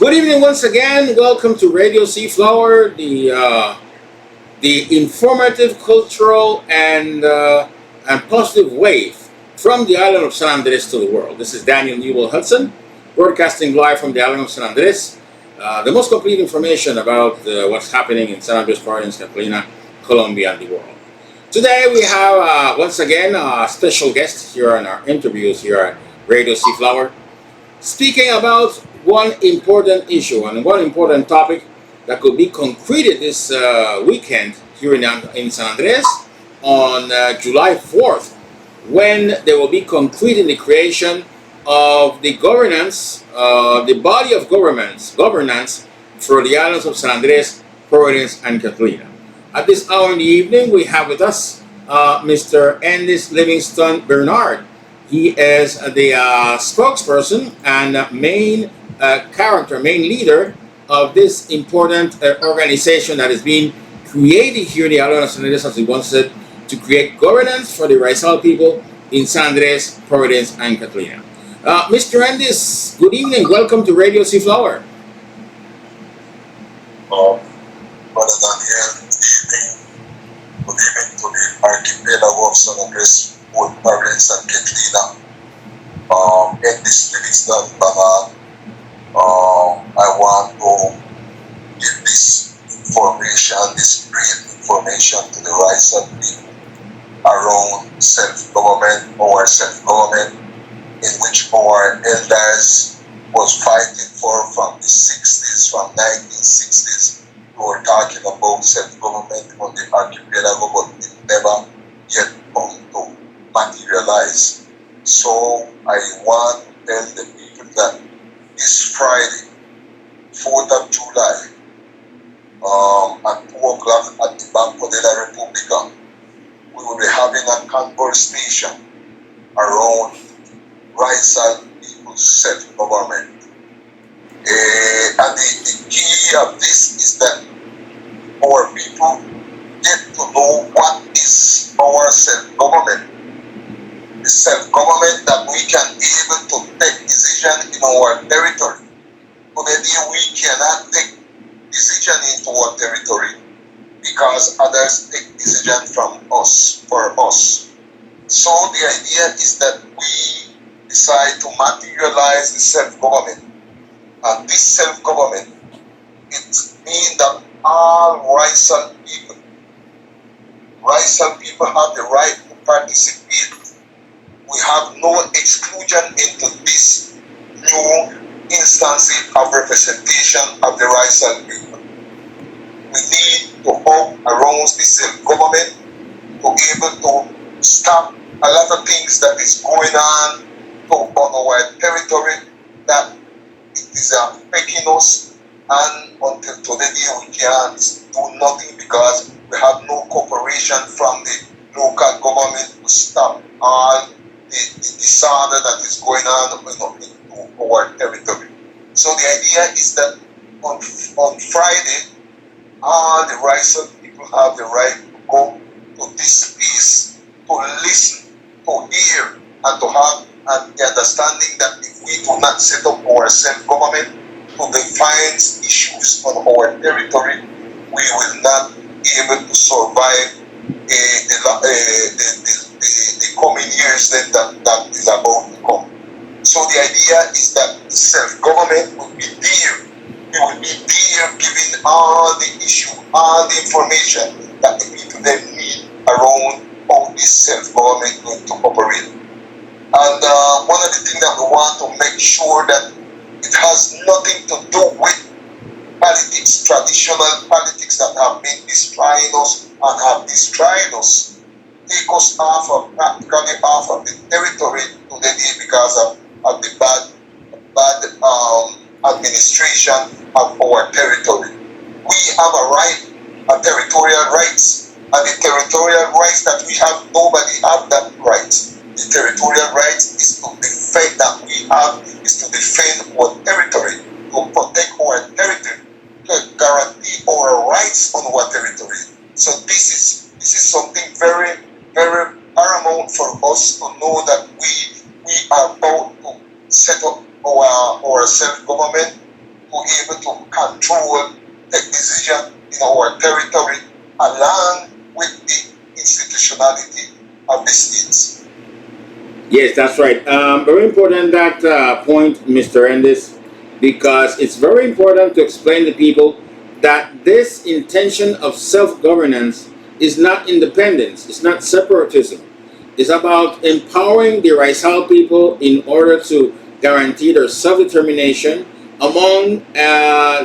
Good evening once again. Welcome to Radio Seaflower, the informative, cultural, and positive wave from the island of San Andres to the world. This is Daniel Newell Hudson, broadcasting live from the island of San Andres. The most complete information about what's happening in San Andres Province, Catalina, Colombia, and the world. Today we have once again a special guest here in our interviews here at Radio Seaflower, speaking about one important issue and one important topic that could be concreted this weekend here in San Andres on July 4th, when they will be concreting the creation of the governance, the body of governance for the islands of San Andres, Providence, and Catalina. At this hour in the evening, we have with us Mr. Endis Livingston Bernard. He is the spokesperson and main leader of this important organization that is being created here in the island of San Andres, as we once said, to create governance for the raizal people in San Andres, Providence, and Catalina. Mr. Endis, good evening. Welcome to Radio Seaflower. Brother Daniel, good evening to the archipelago of San Andres, both Providence and Catalina. In this Livingston, I want to give this information, this great information to the raizal people around self-government, our self-government, in which our elders was fighting for from the 60s, from 1960s. We were talking about self-government on the archipelago, but it never yet come to materialize. So I want to tell the people that this Friday, 4th of July, at 2 o'clock at the Banco de la República, we will be having a conversation around raizal people's self-government. And the key of this is that our people get to know what is our self-government. The self-government that we can be able to take decision in our territory. Today we cannot take decision into our territory because others take decision from us, for us. So the idea is that we decide to materialize the self-government. And this self-government, it means that all raizal people have the right to participate. We have no exclusion into this new instance of representation of the raizal people. We need to help around the self-government to be able to stop a lot of things that is going on our territory that it is affecting us, and until today we can't do nothing because we have no cooperation from the local government to stop all the disorder that is going on in our territory. So the idea is that on Friday, all the raizal people have the right to go to this place, to listen, to hear, and to have the understanding that if we do not set up our self-government to define issues on our territory, we will not be able to survive the coming years that is about to come. So the idea is that the self-government will be there. It will be there giving all the issue, all the information that the people then need around how this self-government is going to operate. And one of the things that we want to make sure that it has nothing to do with politics, traditional politics that have been destroying us and have destroyed us, take us practically off of the territory today because of the bad administration of our territory. We have a territorial rights, and the territorial rights that we have, nobody have that right. The territorial rights is to defend that we have, is to defend our territory, to protect our territory, to guarantee our rights on our territory. So this is something very, very paramount for us to know that we are about to set up our self-government, to able to control, take decision in our territory along with the institutionality of the states. Yes, that's right. Very important that point, Mr. Endis, because it's very important to explain to people that this intention of self-governance is not independence, it's not separatism. It's about empowering the raizal people in order to guarantee their self-determination among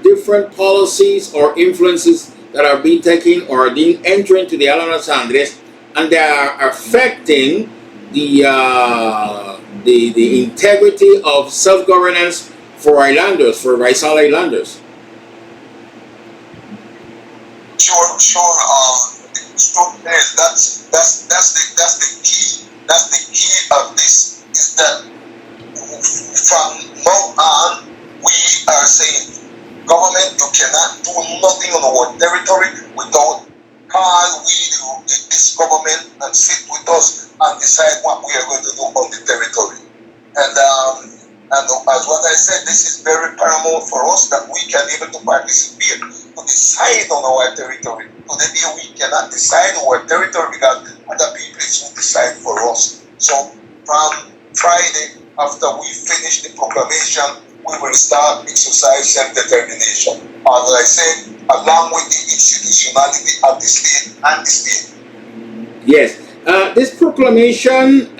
different policies or influences that are being taken or are being entering to the island of San Andres, and they are affecting the integrity of self-governance for islanders, for raizal islanders. Sure. That's the key. That's the key of this. Is that from now on we are saying, government, you cannot do nothing on our territory without call this government and sit with us and decide what we are going to do on the territory. And as what I said, this is very paramount for us that we can able to participate, to decide on our territory. Today we cannot decide on our territory because other people will decide for us. So from Friday, after we finish the proclamation, we will start exercise self-determination. As I said, along with the institutionality of the state and the state. Yes. This proclamation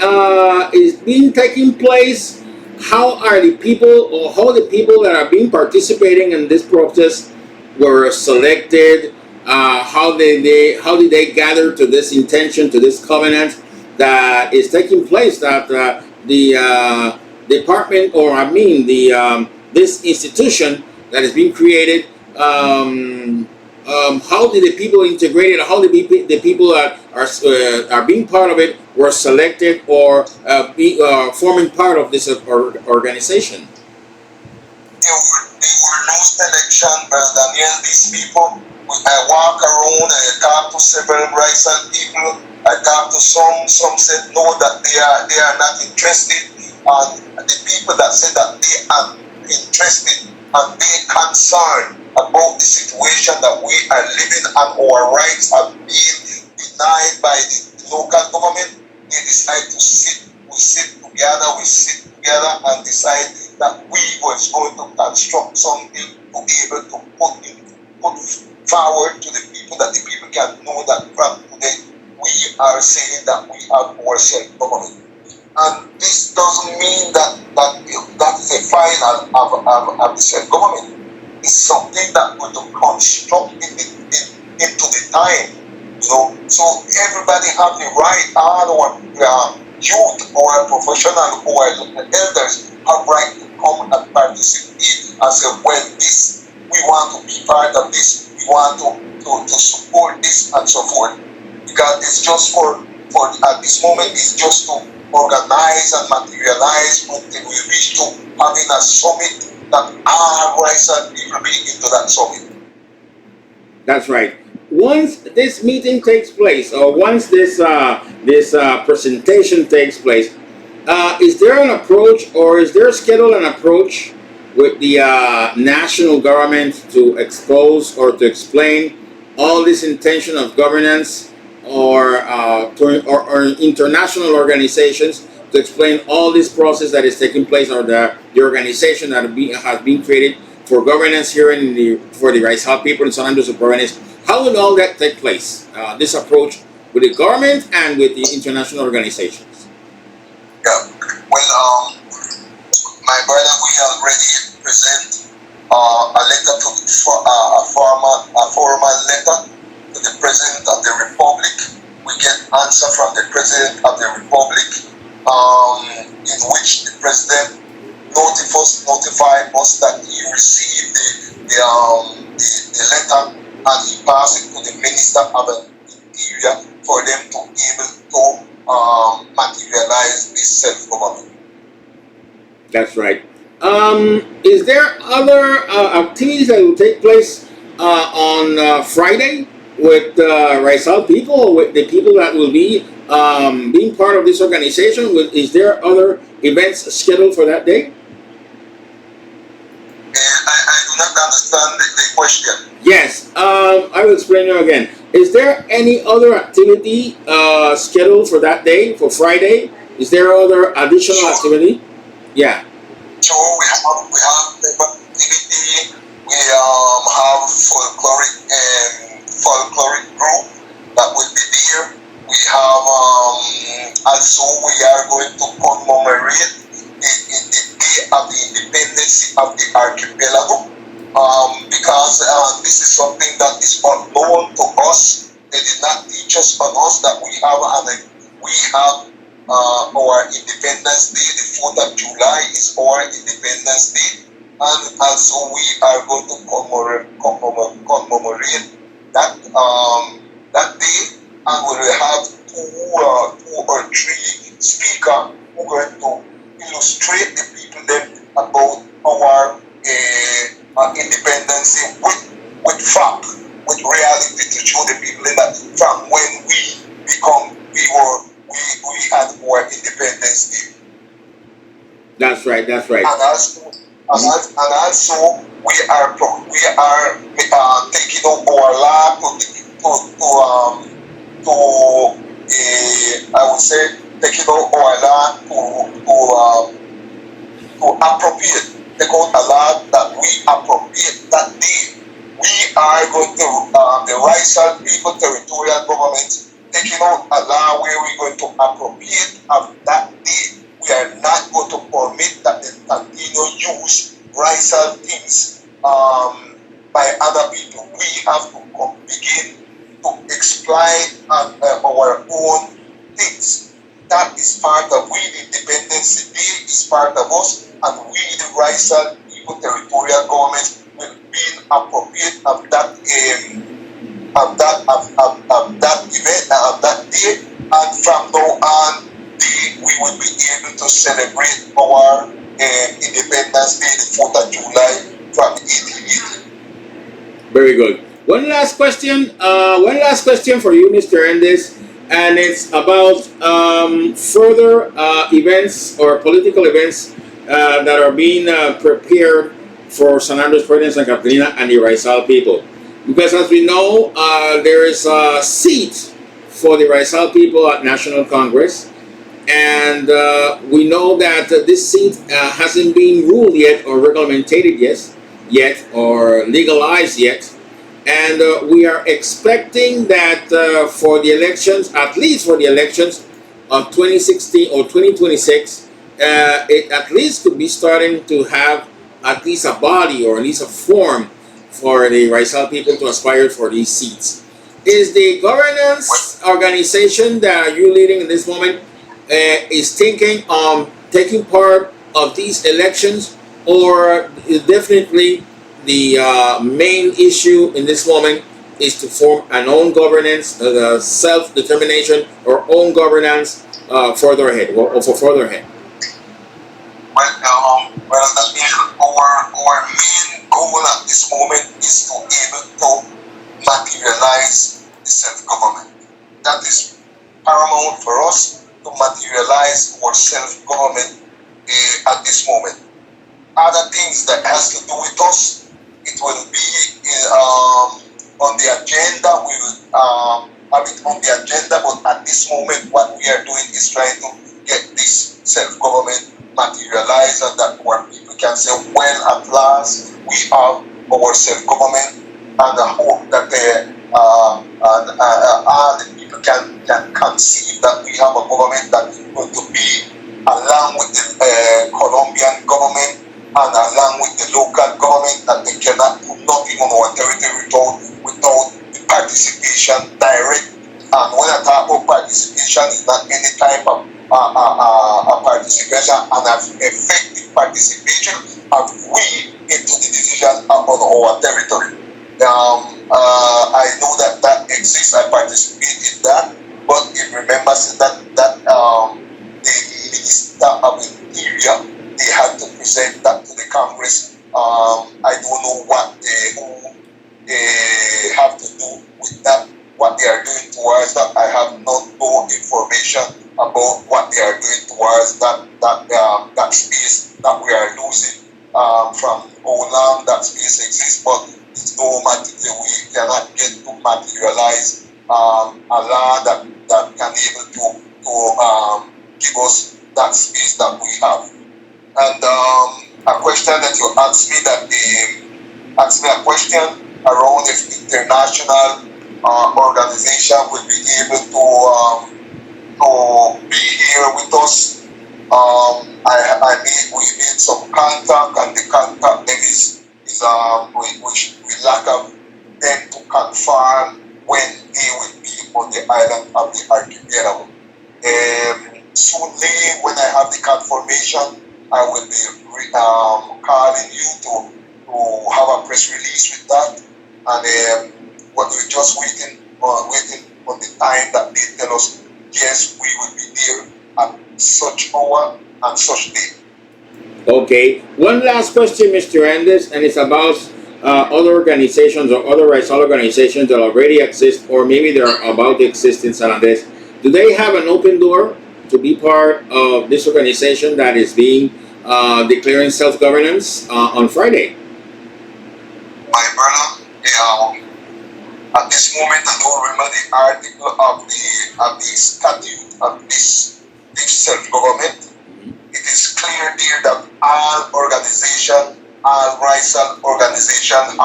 is being taking place. How are the people, or how the people that are being participating in this process were selected? How did they gather to this intention, to this covenant that is taking place? That the department, or I mean this institution that is being created. How did the people integrate it? How did the people that are being part of it were selected or forming part of this organization? There were no selection, Brother Daniel. These people, I walk around and I talk to several raizal people. I talk to some said no, that they are not interested. And the people that said that they are interested and they concerned about the situation that we are living and our rights are being denied by the local government, they decide to sit together and decide that we was going to construct something to be able to put forward to the people, that the people can know that from today we are saying that we have our self-government. And this doesn't mean that that's the final of the self-government. It's something that we're to construct into the time, you know. So everybody have the right, all our youth or professional or elders have right to come and participate and say, well, this, we want to be part of this, we want to support this and so forth. Because it's just for at this moment, it's just to organize and materialize until we reach to having a summit that all raizal people be into that summit. That's right. Once this meeting takes place, or once this presentation takes place, is there an approach, or is there scheduled an approach with the national government to expose or to explain all this intention of governance, or international organizations to explain all this process that is taking place, or the organization that has been created for governance here for the raizal people in San Andres Province? How will all that take place? This approach with the government and with the international organizations. Yeah. Well, my brother, we already present a letter to a formal letter to the President of the Republic. We get answer from the President of the Republic, in which the President notified us that he received the letter and he passed it to the Minister of the Interior for them to be able to materialize this self-government. That's right. Is there other activities that will take place on Friday with raizal people, or with the people that will be being part of this organization? Is there other events scheduled for that day? I do question. Yes, I will explain you again. Is there any other activity scheduled for that day, for Friday? Is there other additional So, activity? Yeah. so we have the activity. We have folkloric group that will be there. We have also we are going to commemorate the day of the independence of the archipelago. Because this is something that is unknown to us. They did not teach us on us that we have our Independence Day. The 4th of July is our Independence Day, and also we are going to commemorate that day, and we will have two or three speakers who are going to illustrate the people then about our independence with fact, with reality, to show the people that from when we had our independence day. That's right. That's right. And also we are taking up our law I would say taking up our law to appropriate. Take out a law that we appropriate that day. We are going to the raizal people territorial government taking out a law where we're going to appropriate of that day. We are not going to permit that they continue use raizal things by other people. We have to begin to exploit our own things. That is part of we, the Independence Day is part of us, and we, the raizal people territorial government, will be appropriate of that event, of that day, and from now on, we will be able to celebrate our Independence Day, the 4th of July, from 1880. Very good. One last question. One last question for you, Mr. Endis, and it's about further events or political events that are being prepared for San Andres Province and Catalina and the raizal people. Because as we know, there is a seat for the raizal people at National Congress, and we know that this seat hasn't been ruled yet or regulated yet or legalized yet. And we are expecting that for the elections, at least for the elections of 2016 or 2026, it at least could be starting to have at least a body or at least a form for the raizal people to aspire for these seats. Is the governance organization that you're leading in this moment is thinking on taking part of these elections, or is definitely the main issue in this moment is to form an own governance, self-determination or own governance further ahead or for further ahead? Well, that means our main goal at this moment is to able to materialize the self-government. That is paramount for us to materialize our self-government at this moment. Other things that has to do with us, it will be on the agenda. We will have it on the agenda, but at this moment, what we are doing is trying to get this self-government materialized, and that our people can say, well, at last we have our self-government, and I hope that all the people can conceive that we have a government that is going to be along with the Colombian government and along with the local government, that they cannot do nothing on our territory without the participation direct. And when I talk about participation, it's not any type of participation, and effective participation of we into the decision on our territory. I know that exists. I participate in that, but it remembers that the Minister of Interior, they had to present that to the Congress. I don't know what they have to do with that, what they are doing towards that. I have no information about what they are doing towards that space that we are losing from how long that space exists. But is no material. We cannot get to materialize a law that can able to give us that space that we have. And a question that you asked me asked me a question around if international organization will be able to be here with us. We made some contact, and the contact then we lack of them to confirm when they will be on the island of the archipelago. Soonly, when I have the confirmation, I will be calling you to have a press release with that. And we're just waiting on the time that they tell us, yes, we will be there at such hour and such day. Okay. One last question, Mr. Endis, and it's about other organizations or other raizal organizations that already exist, or maybe they're about to exist in San Andres. Do they have an open door to be part of this organization that is being declaring self-governance on Friday? My brother, at this moment, I don't remember the article of the statute of this self-government. It is clear there that all organization, all raizal organization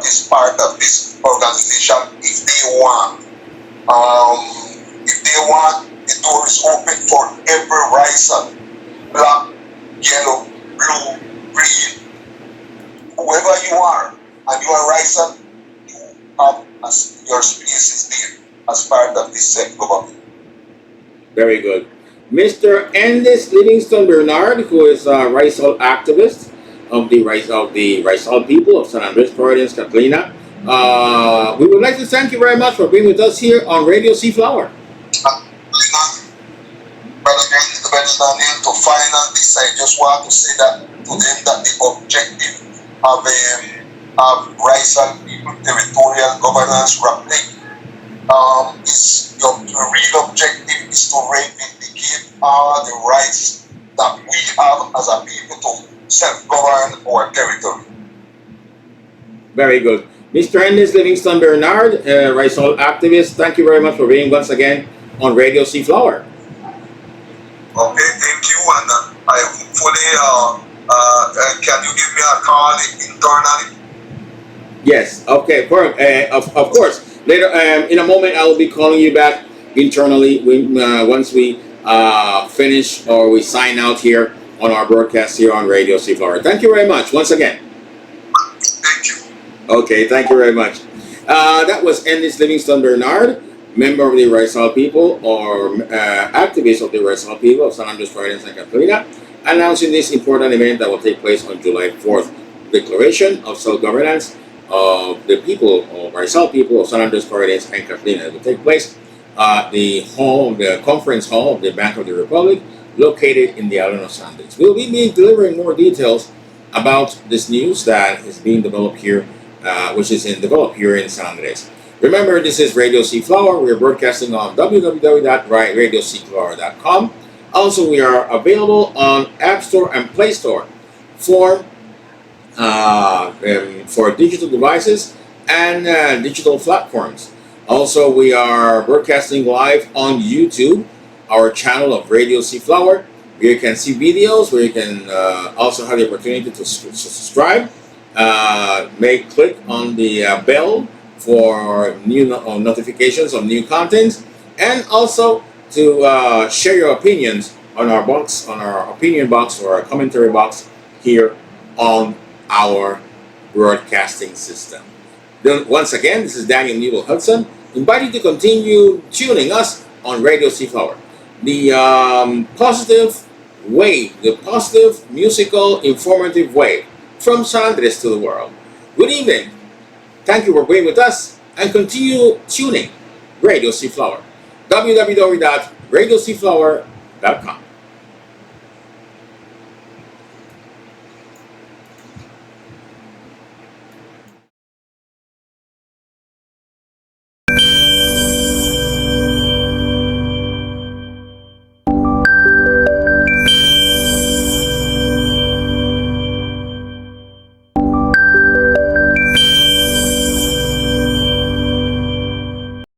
is part of this organization if they want. If they want, the door is open for every raizal, black, yellow, blue, green, whoever you are, and you are raizal, you have your space is there as part of this self-government. Very good. Mr. Endis Livingston Bernard, who is a raizal activist of the raizal people of San Andres Province, Catalina. We would like to thank you very much for being with us here on Radio Sea Flower. Brother Daniel, to final this, I just want to say that to them that the objective of raizal people territorial governance rappelling is the real objective is to reivindicate all the rights that we have as a people to self-govern our territory. Very good. Mr. Endis Livingston Bernard, raizal activist, thank you very much for being once again on Radio Sea Flower. Okay, thank you, and I hopefully can you give me a call internally? Yes. Okay. Of course. Later, in a moment, I will be calling you back internally once we finish or we sign out here on our broadcast here on Radio Sea Flower. Thank you very much once again. Thank you. Okay. Thank you very much. That was Endis Livingston Bernard, member of the raizal people or activist of the raizal people of San Andres Province and Catalina, announcing this important event that will take place on July 4th. Declaration of self-governance of the people of raizal people of San Andres Province and Catalina. It will take place at the conference hall of the Bank of the Republic, located in the island of San Andres. We'll be delivering more details about this news that is being developed here, developed here in San Andres. Remember, this is Radio Sea Flower. We are broadcasting on www.radioseaflower.com. Also, we are available on App Store and Play Store for digital devices and digital platforms. Also, we are broadcasting live on YouTube, our channel of Radio Sea Flower, where you can see videos, where you can also have the opportunity to subscribe. Click on the bell for new notifications of new content, and also to share your opinions on our opinion box or our commentary box here on our broadcasting system. Then, once again, this is Daniel Newell Hudson, inviting you to continue tuning us on Radio Sea Flower. The positive wave, the positive musical informative wave from San Andres to the world. Good evening. Thank you for being with us, and continue tuning Radio Sea Flower. www.radioseaflower.com.